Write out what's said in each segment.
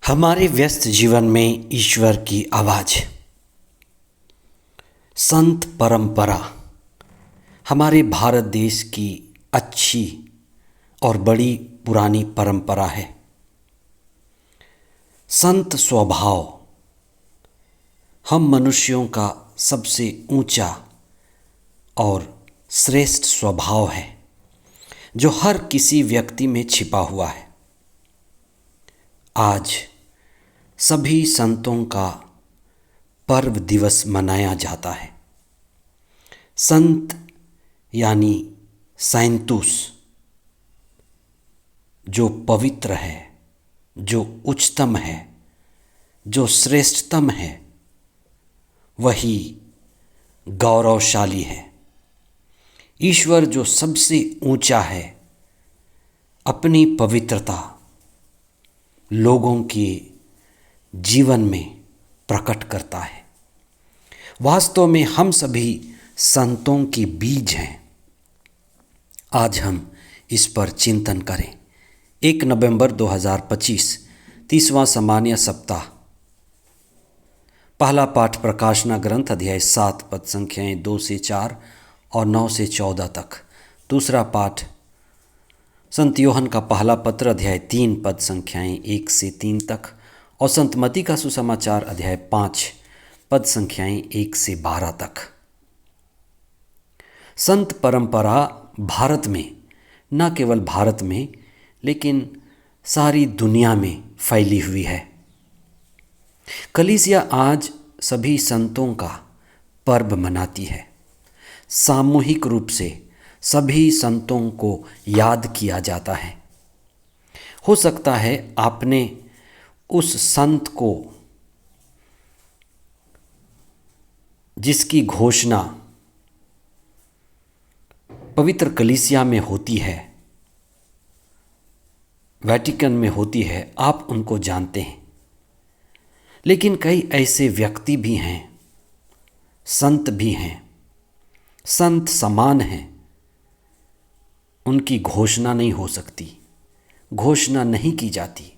हमारे व्यस्त जीवन में ईश्वर की आवाज़, संत परंपरा हमारे भारत देश की अच्छी और बड़ी पुरानी परंपरा है। संत स्वभाव हम मनुष्यों का सबसे ऊंचा और श्रेष्ठ स्वभाव है जो हर किसी व्यक्ति में छिपा हुआ है। आज सभी संतों का पर्व दिवस मनाया जाता है। संत यानी सैंतुस, जो पवित्र है, जो उच्चतम है, जो श्रेष्ठतम है, वही गौरवशाली है। ईश्वर जो सबसे ऊंचा है, अपनी पवित्रता लोगों के जीवन में प्रकट करता है। वास्तव में हम सभी संतों के बीज हैं। आज हम इस पर चिंतन करें। 1 नवंबर 2025 30वां सामान्य सप्ताह। पहला पाठ प्रकाशना ग्रंथ अध्याय 7 पद संख्याएं 2 से 4 और 9 से 14 तक। दूसरा पाठ संत योहन का पहला पत्र अध्याय 3 पद संख्याएं 1 से 3 तक और संत मती का सुसमाचार अध्याय 5 पद संख्याएं 1 से 12 तक। संत परंपरा भारत में, न केवल भारत में लेकिन सारी दुनिया में फैली हुई है। कलीसिया आज सभी संतों का पर्व मनाती है। सामूहिक रूप से सभी संतों को याद किया जाता है। हो सकता है आपने उस संत को जिसकी घोषणा पवित्र कलीसिया में होती है, वेटिकन में होती है, आप उनको जानते हैं। लेकिन कई ऐसे व्यक्ति भी हैं, संत भी हैं, संत समान हैं, उनकी घोषणा नहीं हो सकती, घोषणा नहीं की जाती।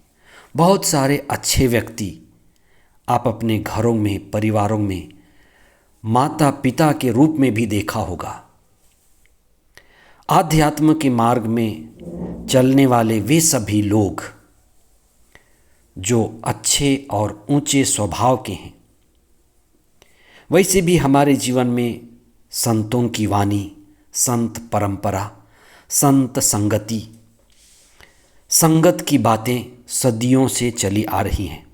बहुत सारे अच्छे व्यक्ति आप अपने घरों में, परिवारों में माता पिता के रूप में भी देखा होगा। आध्यात्म के मार्ग में चलने वाले वे सभी लोग जो अच्छे और ऊंचे स्वभाव के हैं, वैसे भी हमारे जीवन में संतों की वाणी, संत परंपरा, संत संगति, संगत की बातें सदियों से चली आ रही हैं।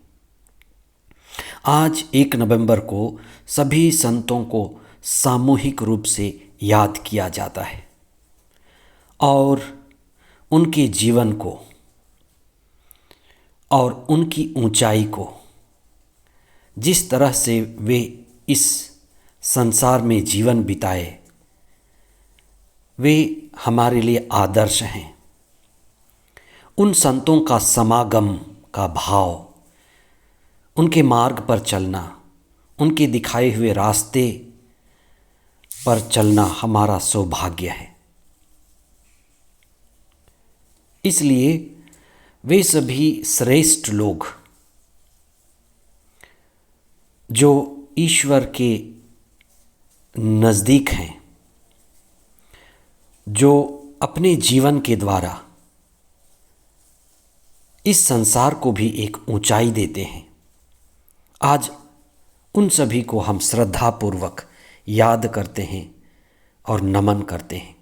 आज 1 नवंबर को सभी संतों को सामूहिक रूप से याद किया जाता है और उनके जीवन को और उनकी ऊंचाई को, जिस तरह से वे इस संसार में जीवन बिताए, वे हमारे लिए आदर्श हैं। उन संतों का समागम का भाव, उनके मार्ग पर चलना, उनके दिखाए हुए रास्ते पर चलना हमारा सौभाग्य है। इसलिए वे सभी श्रेष्ठ लोग जो ईश्वर के नज़दीक हैं, जो अपने जीवन के द्वारा इस संसार को भी एक ऊंचाई देते हैं, आज उन सभी को हम श्रद्धापूर्वक याद करते हैं और नमन करते हैं।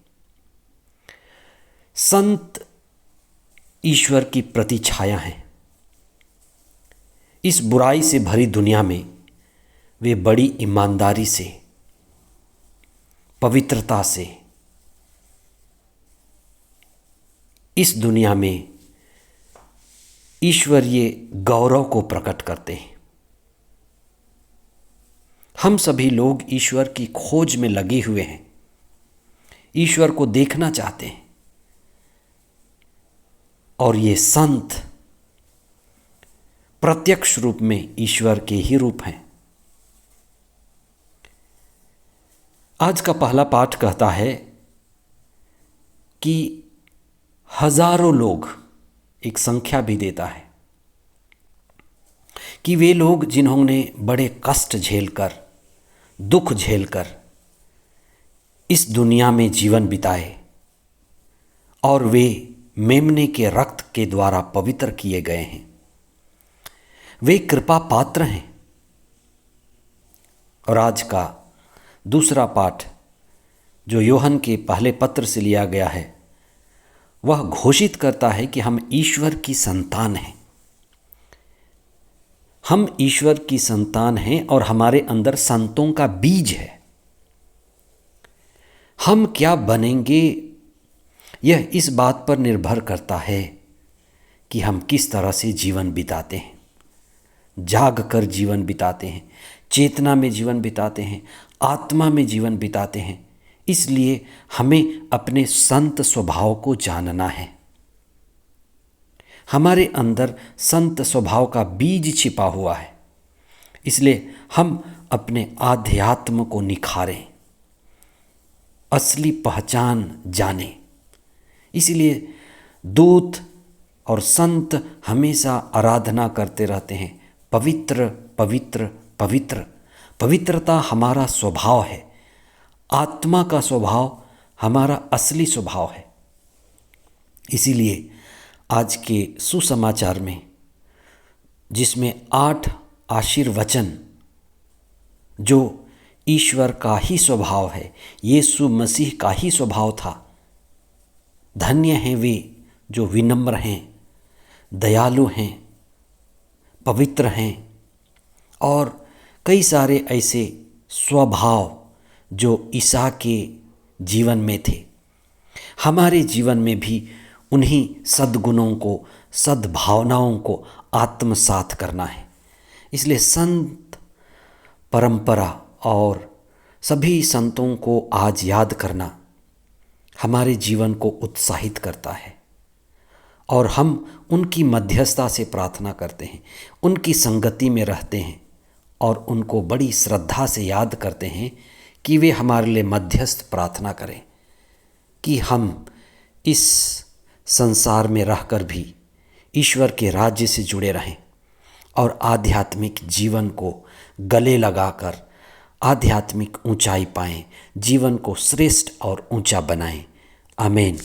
संत ईश्वर की प्रतिछाया हैं। इस बुराई से भरी दुनिया में वे बड़ी ईमानदारी से, पवित्रता से इस दुनिया में ईश्वरीय गौरव को प्रकट करते हैं। हम सभी लोग ईश्वर की खोज में लगे हुए हैं, ईश्वर को देखना चाहते हैं और ये संत प्रत्यक्ष रूप में ईश्वर के ही रूप हैं। आज का पहला पाठ कहता है कि हजारों लोग, एक संख्या भी देता है, कि वे लोग जिन्होंने बड़े कष्ट झेलकर, दुख झेलकर इस दुनिया में जीवन बिताए और वे मेमने के रक्त के द्वारा पवित्र किए गए हैं, वे कृपा पात्र हैं। और आज का दूसरा पाठ जो यूहन्ना के पहले पत्र से लिया गया है, वह घोषित करता है कि हम ईश्वर की संतान हैं। हम ईश्वर की संतान हैं और हमारे अंदर संतों का बीज है। हम क्या बनेंगे यह इस बात पर निर्भर करता है कि हम किस तरह से जीवन बिताते हैं। जाग कर जीवन बिताते हैं, चेतना में जीवन बिताते हैं, आत्मा में जीवन बिताते हैं। इसलिए हमें अपने संत स्वभाव को जानना है। हमारे अंदर संत स्वभाव का बीज छिपा हुआ है, इसलिए हम अपने आध्यात्म को निखारें, असली पहचान जानें। इसलिए दूत और संत हमेशा आराधना करते रहते हैं, पवित्र पवित्र पवित्र। पवित्रता हमारा स्वभाव है, आत्मा का स्वभाव हमारा असली स्वभाव है। इसीलिए आज के सुसमाचार में, जिसमें 8 आशीर्वचन जो ईश्वर का ही स्वभाव है, यीशु मसीह का ही स्वभाव था, धन्य हैं वे जो विनम्र हैं, दयालु हैं, पवित्र हैं, और कई सारे ऐसे स्वभाव जो ईसा के जीवन में थे। हमारे जीवन में भी उन्हीं सद्गुणों को, सद्भावनाओं को आत्मसात करना है। इसलिए संत परंपरा और सभी संतों को आज याद करना हमारे जीवन को उत्साहित करता है, और हम उनकी मध्यस्थता से प्रार्थना करते हैं, उनकी संगति में रहते हैं और उनको बड़ी श्रद्धा से याद करते हैं कि वे हमारे लिए मध्यस्थ प्रार्थना करें कि हम इस संसार में रहकर भी ईश्वर के राज्य से जुड़े रहें और आध्यात्मिक जीवन को गले लगाकर आध्यात्मिक ऊंचाई पाएं, जीवन को श्रेष्ठ और ऊंचा बनाएं। आमीन।